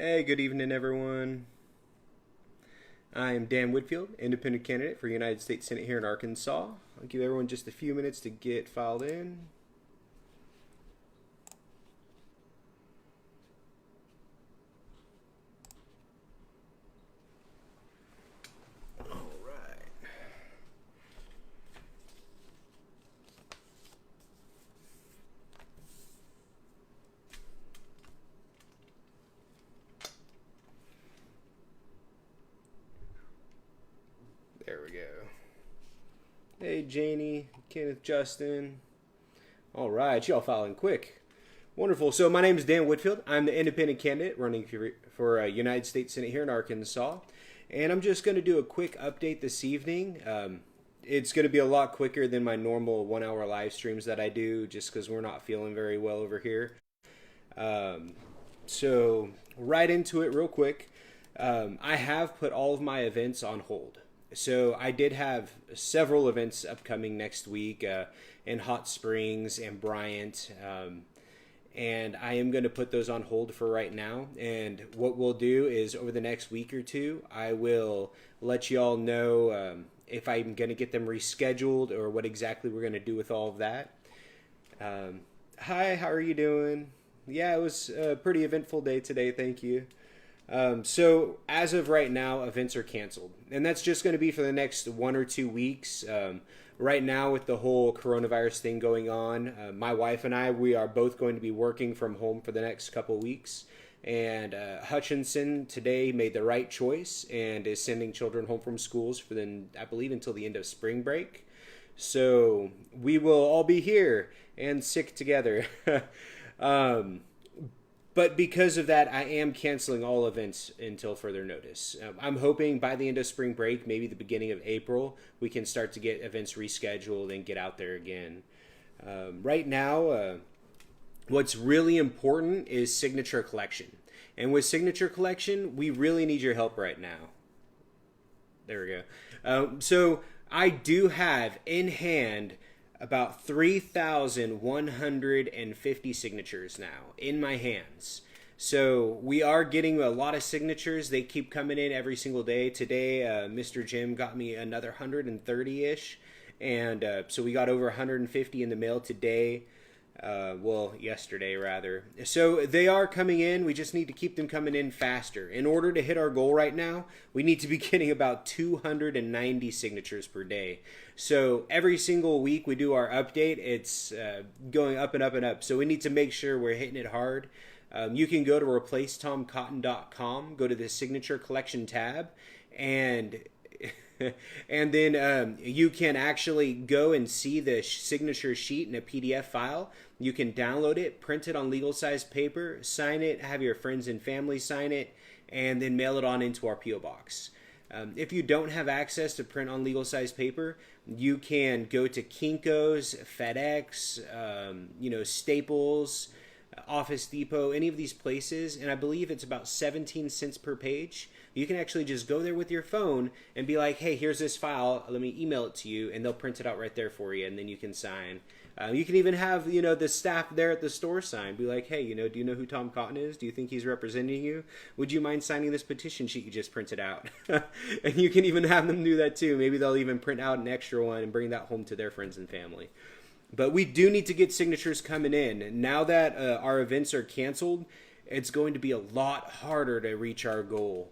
Hey, good evening, everyone. I am Dan Whitfield, independent candidate for United States Senate here in Arkansas. I'll give everyone just a few minutes to get filed in. All right. There we go. Hey, Janie, Kenneth, Justin. All right, y'all filing quick. Wonderful. So my name is Dan Whitfield. I'm the independent candidate running for United States Senate here in Arkansas. And I'm just going to do a quick update this evening. It's going to be a lot quicker than my normal 1 hour live streams that I do just because we're not feeling very well over here. So right into it real quick. I have put all of my events on hold. So I did have several events upcoming next week in Hot Springs and Bryant. And I am going to put those on hold for right now. And what we'll do is over the next week or two, I will let you all know if I'm going to get them rescheduled or what exactly we're going to do with all of that. Hi, how are you doing? Yeah, it was a pretty eventful day today. Thank you. So as of right now, events are canceled, and that's just going to be for the next 1 or 2 weeks. Right now, with the whole coronavirus thing going on, my wife and we are both going to be working from home for the next couple weeks. And Hutchinson today made the right choice and is sending children home from schools for then, I believe, until the end of spring break. So we will all be here and sick together. But because of that, I am canceling all events until further notice. I'm hoping by the end of spring break, maybe the beginning of April, we can start to get events rescheduled and get out there again. Right now, what's really important is signature collection. And with signature collection, we really need your help right now. There we go. So I do have in hand about 3,150 signatures now in my hands. So we are getting a lot of signatures. They keep coming in every single day. Today, Mr. Jim got me another 130-ish. And so we got over 150 in the mail today. Yesterday rather. So they are coming in. We just need to keep them coming in faster. In order to hit our goal right now, we need to be getting about 290 signatures per day. So every single week we do our update, it's going up and up and up. So we need to make sure we're hitting it hard. You can go to replacetomcotton.com, go to the signature collection tab, and then you can actually go and see the signature sheet in a PDF file. You can download it, print it on legal size paper, sign it, have your friends and family sign it, and then mail it on into our P.O. box. If you don't have access to print on legal size paper, you can go to Kinko's, FedEx, Staples, Office Depot, any of these places, and I believe it's about 17 cents per page. You can actually just go there with your phone and be like, hey, here's this file, let me email it to you, and they'll print it out right there for you, and then you can sign. You can even have, the staff there at the store sign. Be like, hey, do you know who Tom Cotton is? Do you think he's representing you? Would you mind signing this petition sheet you just printed out? And you can even have them do that too. Maybe they'll even print out an extra one and bring that home to their friends and family. But we do need to get signatures coming in. Now that our events are canceled, it's going to be a lot harder to reach our goal.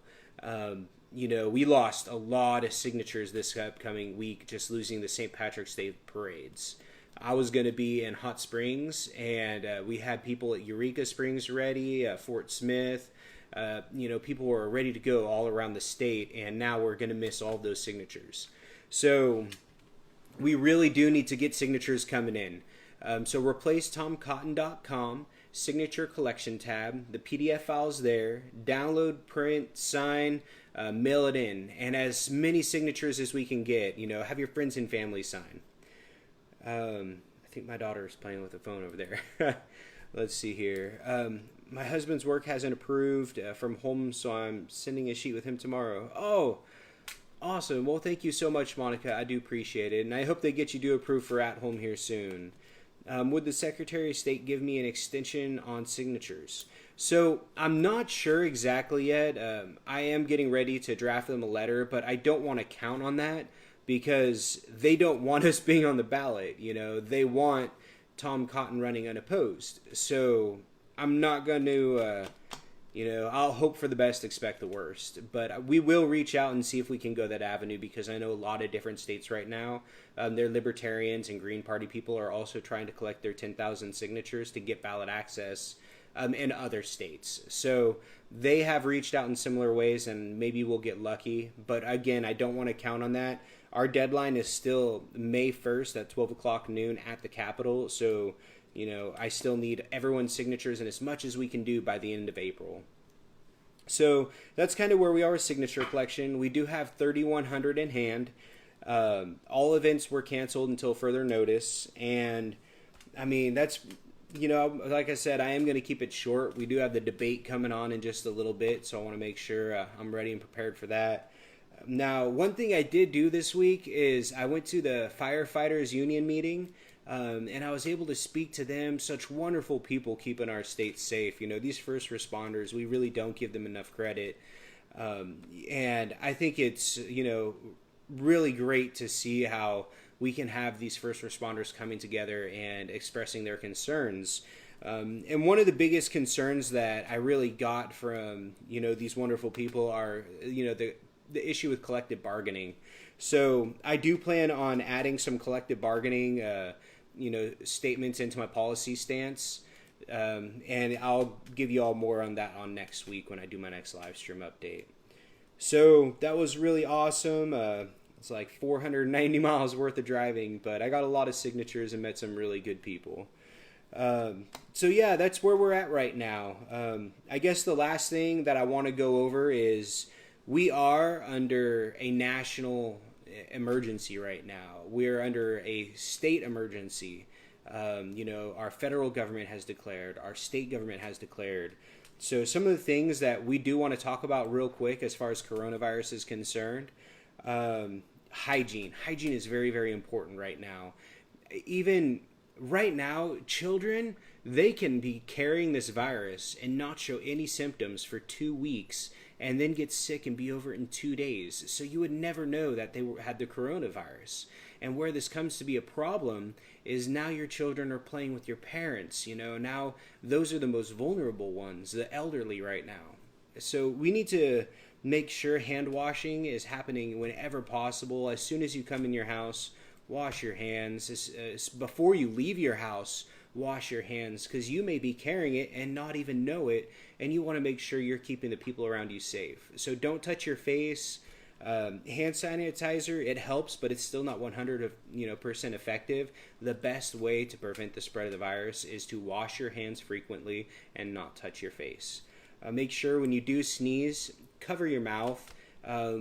We lost a lot of signatures this upcoming week just losing the St. Patrick's Day parades. I was going to be in Hot Springs, and we had people at Eureka Springs ready, Fort Smith. People were ready to go all around the state, and now we're going to miss all those signatures. So we really do need to get signatures coming in. So replacetomcotton.com, signature collection tab, the PDF file's there, download, print, sign, mail it in, and as many signatures as we can get, have your friends and family sign. I think my daughter is playing with the phone over there. Let's see here. My husband's work hasn't approved from home, so I'm sending a sheet with him tomorrow. Oh, awesome. Well, thank you so much, Monica. I do appreciate it, and I hope they get you to approve for at home here soon. Would the Secretary of State give me an extension on signatures? So I'm not sure exactly yet. I am getting ready to draft them a letter, but I don't want to count on that because they don't want us being on the ballot. They want Tom Cotton running unopposed. So I'm not going to, I'll hope for the best, expect the worst. But we will reach out and see if we can go that avenue because I know a lot of different states right now, their libertarians and Green Party people are also trying to collect their 10,000 signatures to get ballot access in other states. So they have reached out in similar ways, and maybe we'll get lucky. But again, I don't want to count on that. Our deadline is still May 1st at 12 o'clock noon at the Capitol. So, I still need everyone's signatures and as much as we can do by the end of April. So that's kind of where we are with signature collection. We do have 3,100 in hand. All events were canceled until further notice. And, I mean, that's... like I said, I am going to keep it short. We do have the debate coming on in just a little bit, so I want to make sure I'm ready and prepared for that. Now, one thing I did do this week is I went to the Firefighters Union meeting, and I was able to speak to them. Such wonderful people keeping our state safe. These first responders, we really don't give them enough credit. And I think it's, really great to see how we can have these first responders coming together and expressing their concerns. And one of the biggest concerns that I really got from, these wonderful people are, the issue with collective bargaining. So I do plan on adding some collective bargaining, statements into my policy stance. And I'll give you all more on that on next week when I do my next live stream update. So that was really awesome. It's like 490 miles worth of driving, but I got a lot of signatures and met some really good people. So yeah, that's where we're at right now. I guess the last thing that I want to go over is we are under a national emergency right now. We're under a state emergency. Our federal government has declared, our state government has declared. So some of the things that we do want to talk about real quick as far as coronavirus is concerned, hygiene. Hygiene is very, very important right now. Even right now, children, they can be carrying this virus and not show any symptoms for 2 weeks and then get sick and be over in 2 days. So you would never know that they had the coronavirus. And where this comes to be a problem is now your children are playing with your parents. Now those are the most vulnerable ones, the elderly right now. So we need to make sure hand washing is happening whenever possible. As soon as you come in your house, wash your hands. Before you leave your house, wash your hands because you may be carrying it and not even know it, and you want to make sure you're keeping the people around you safe. So don't touch your face. Hand sanitizer, it helps, but it's still not 100% effective. The best way to prevent the spread of the virus is to wash your hands frequently and not touch your face. Make sure when you do sneeze, cover your mouth.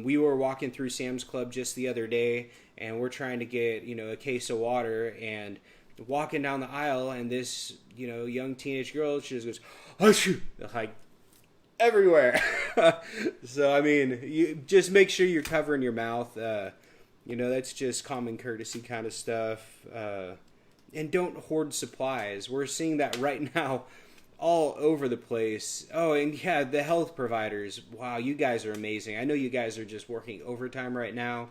We were walking through Sam's Club just the other day, and we're trying to get a case of water, and walking down the aisle, and this young teenage girl, she just goes, "Achoo!" like everywhere. So I mean, you just make sure you're covering your mouth. That's just common courtesy kind of stuff. And don't hoard supplies. We're seeing that right now all over the place. Oh, and yeah, the health providers. Wow, you guys are amazing. I know you guys are just working overtime right now,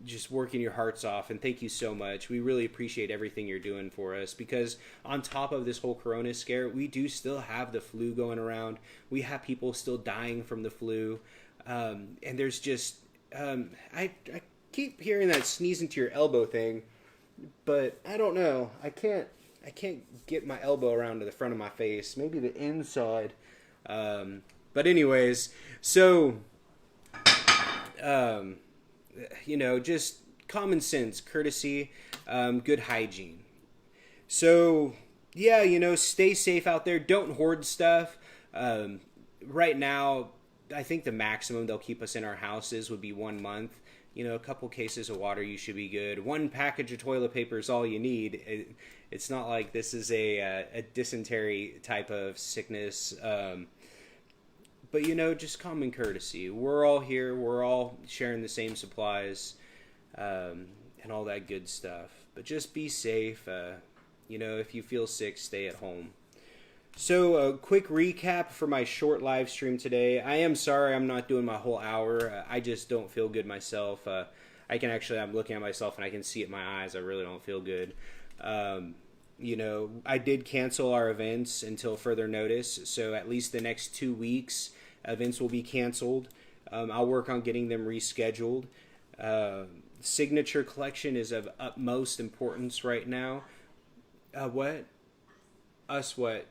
just working your hearts off, and thank you so much. We really appreciate everything you're doing for us, because on top of this whole corona scare, we do still have the flu going around. We have people still dying from the flu, and there's just I keep hearing that sneeze into your elbow thing, but I don't know. I can't get my elbow around to the front of my face. Maybe the inside. But anyways, so just common sense, courtesy, good hygiene. So, yeah, stay safe out there. Don't hoard stuff. Right now, I think the maximum they'll keep us in our houses would be 1 month. A couple cases of water, you should be good. 1 package of toilet paper is all you need. It's not like this is a dysentery type of sickness. But, just common courtesy. We're all here. We're all sharing the same supplies and all that good stuff. But just be safe. if you feel sick, stay at home. So, a quick recap for my short live stream today. I am sorry I'm not doing my whole hour. I just don't feel good myself. I'm looking at myself and I can see it in my eyes. I really don't feel good. I did cancel our events until further notice. So, at least the next 2 weeks, events will be canceled. I'll work on getting them rescheduled. Signature collection is of utmost importance right now. What? Us what?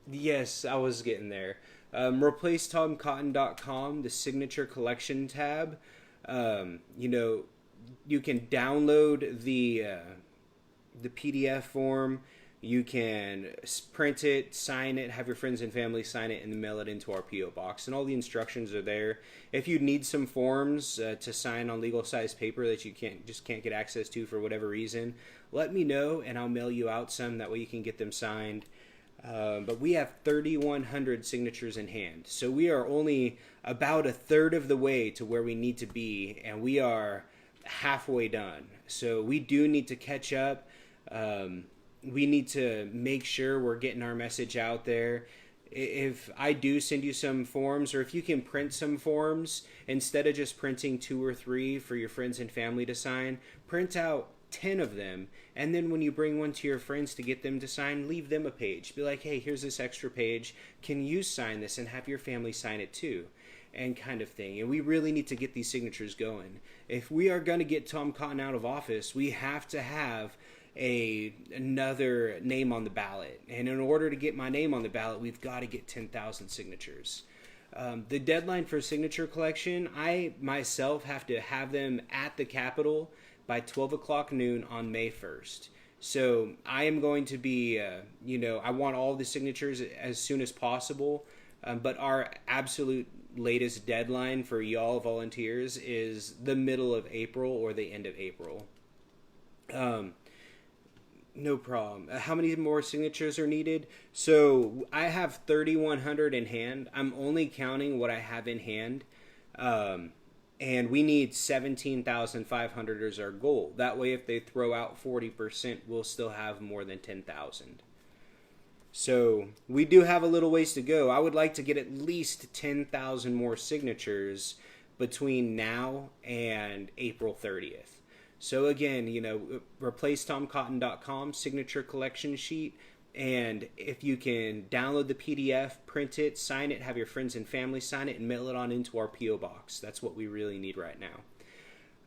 Yes, I was getting there. Replace TomCotton.com, the signature collection tab. You can download the PDF form. You can print it, sign it, have your friends and family sign it, and then mail it into our P.O. box. And all the instructions are there. If you need some forms to sign on legal size paper that you can't get access to for whatever reason, let me know and I'll mail you out some. That way you can get them signed. But we have 3,100 signatures in hand. So we are only about a third of the way to where we need to be, and we are halfway done. So we do need to catch up. We need to make sure we're getting our message out there. If I do send you some forms, or if you can print some forms, instead of just printing 2 or 3 for your friends and family to sign, print out 10 of them, and then when you bring one to your friends to get them to sign, leave them a page. Be like, hey, here's this extra page. Can you sign this and have your family sign it too? And kind of thing. And we really need to get these signatures going. If we are going to get Tom Cotton out of office, we have to have another name on the ballot. And in order to get my name on the ballot, we've got to get 10,000 signatures. The deadline for signature collection, I myself have to have them at the Capitol by 12 o'clock noon on May 1st. So I am going to be, I want all the signatures as soon as possible. But our absolute latest deadline for y'all volunteers is the middle of April or the end of April. No problem. How many more signatures are needed? So I have 3,100 in hand. I'm only counting what I have in hand. And we need 17,500 as our goal. That way, if they throw out 40%, we'll still have more than 10,000. So we do have a little ways to go. I would like to get at least 10,000 more signatures between now and April 30th. So again, replace TomCotton.com signature collection sheet. And if you can download the PDF, print it, sign it, have your friends and family sign it, and mail it on into our P.O. box. That's what we really need right now.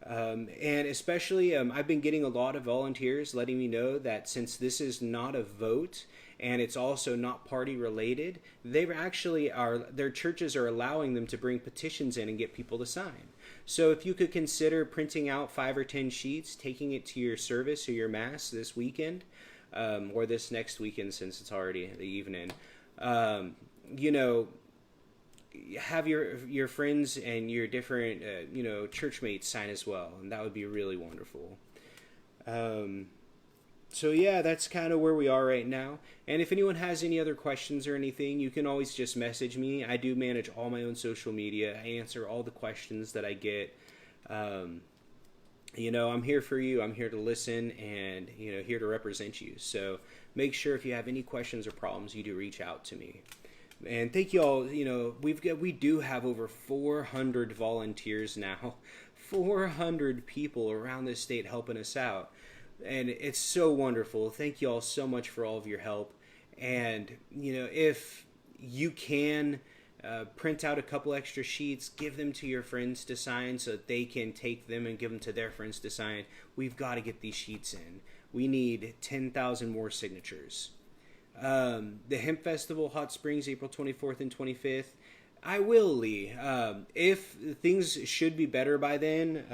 And especially, I've been getting a lot of volunteers letting me know that since this is not a vote and it's also not party related, their churches are allowing them to bring petitions in and get people to sign. So if you could consider printing out 5 or 10 sheets, taking it to your service or your mass this weekend, or this next weekend since it's already the evening, have your friends and your different church mates sign as well, and that would be really wonderful. So yeah, that's kind of where we are right now. And if anyone has any other questions or anything, you can always just message me. I do manage all my own social media. I answer all the questions that I get. I'm here for you. I'm here to listen and, here to represent you. So make sure if you have any questions or problems, you do reach out to me. And thank you all. We do have over 400 volunteers now, 400 people around the state helping us out. And it's so wonderful. Thank you all so much for all of your help. And, if you can print out a couple extra sheets, give them to your friends to sign so that they can take them and give them to their friends to sign. We've got to get these sheets in. We need 10,000 more signatures. The Hemp Festival, Hot Springs, April 24th and 25th. I will, Lee. If things should be better by then,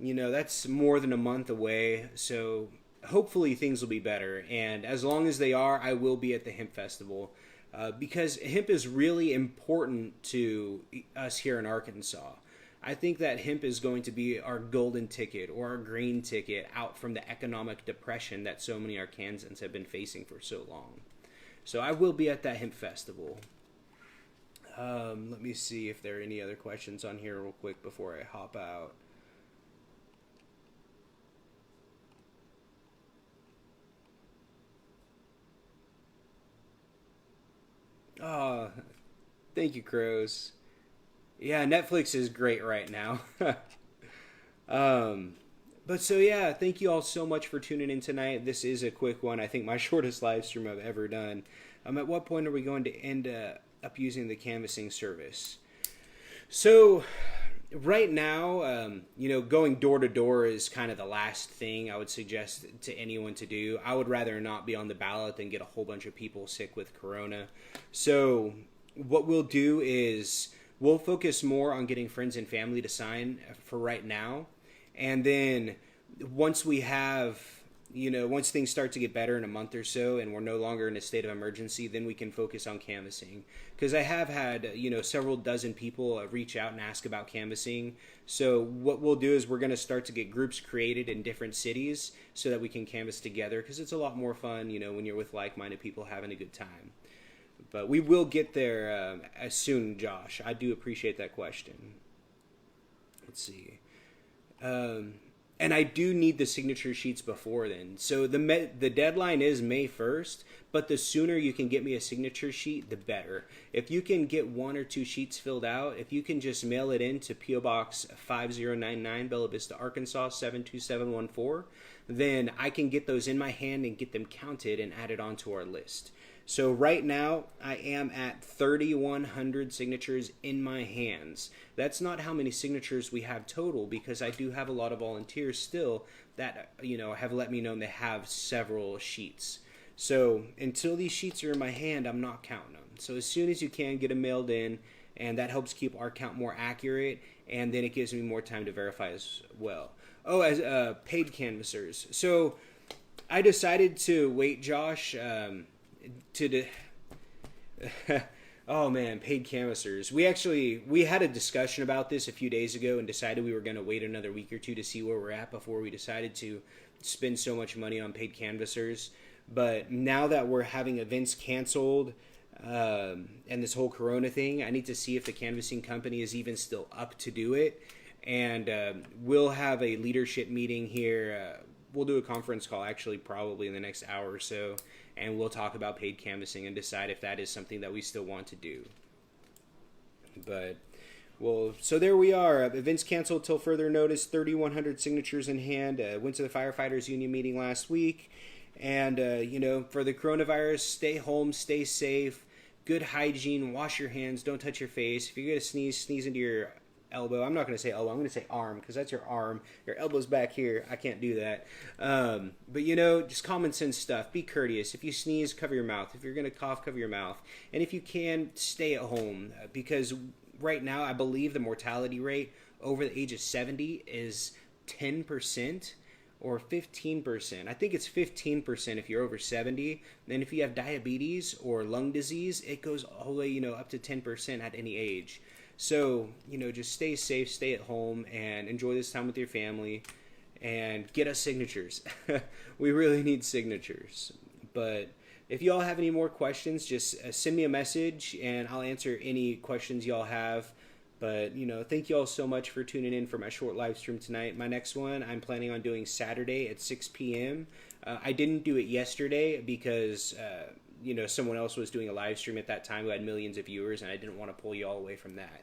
that's more than a month away. So hopefully things will be better. And as long as they are, I will be at the Hemp Festival. Because hemp is really important to us here in Arkansas. I think that hemp is going to be our golden ticket or our green ticket out from the economic depression that so many Arkansans have been facing for so long. So I will be at that hemp festival. Let me see if there are any other questions on here real quick before I hop out. Thank you, Crows. Yeah, Netflix is great right now. um, but so yeah, thank you all so much for tuning in tonight. This is a quick one. I think my shortest live stream I've ever done. At what point are we going to end up using the canvassing service? So right now, going door to door is kind of the last thing I would suggest to anyone to do. I would rather not be on the ballot than get a whole bunch of people sick with corona. So what we'll do is we'll focus more on getting friends and family to sign for right now. And then once we have, once things start to get better in a month or so and we're no longer in a state of emergency, then we can focus on canvassing. Because I have had, several dozen people reach out and ask about canvassing. So what we'll do is we're going to start to get groups created in different cities so that we can canvass together, because it's a lot more fun, when you're with like-minded people having a good time. But we will get there as soon, Josh. I do appreciate that question. Let's see. And I do need the signature sheets before then. So the deadline is May 1st, but the sooner you can get me a signature sheet, the better. If you can get 1 or 2 sheets filled out, if you can just mail it in to P.O. Box 5099, Bella Vista, Arkansas 72714, then I can get those in my hand and get them counted and added onto our list. So right now, I am at 3,100 signatures in my hands. That's not how many signatures we have total, because I do have a lot of volunteers still that, have let me know they have several sheets. So until these sheets are in my hand, I'm not counting them. So as soon as you can, get them mailed in, and that helps keep our count more accurate, and then it gives me more time to verify as well. Oh, as paid canvassers. So I decided to wait, Josh, oh man, paid canvassers. We had a discussion about this a few days ago and decided we were going to wait another week or two to see where we're at before we decided to spend so much money on paid canvassers. But now that we're having events canceled and this whole corona thing, I need to see if the canvassing company is even still up to do it. And we'll have a leadership meeting here. We'll do a conference call actually probably in the next hour or so, and we'll talk about paid canvassing and decide if that is something that we still want to do. But, well, so there we are. Events canceled till further notice. 3,100 signatures in hand. Went to the Firefighters Union meeting last week. And, for the coronavirus, stay home, stay safe, good hygiene, wash your hands, don't touch your face. If you're going to sneeze into your elbow. I'm not going to say elbow. I'm going to say arm, because that's your arm. Your elbow's back here. I can't do that. But, just common sense stuff. Be courteous. If you sneeze, cover your mouth. If you're going to cough, cover your mouth. And if you can, stay at home, because right now I believe the mortality rate over the age of 70 is 10% or 15%. I think it's 15% if you're over 70. And if you have diabetes or lung disease, it goes all the way, up to 10% at any age. So, just stay safe, stay at home, and enjoy this time with your family, and get us signatures. We really need signatures. But if y'all have any more questions, just send me a message, and I'll answer any questions y'all have. But, thank y'all so much for tuning in for my short live stream tonight. My next one, I'm planning on doing Saturday at 6 p.m. I didn't do it yesterday because someone else was doing a live stream at that time who had millions of viewers, and I didn't want to pull you all away from that.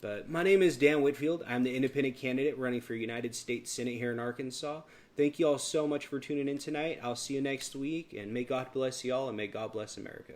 But my name is Dan Whitfield. I'm the independent candidate running for United States Senate here in Arkansas. Thank you all so much for tuning in tonight. I'll see you next week, and may God bless you all, and may God bless America.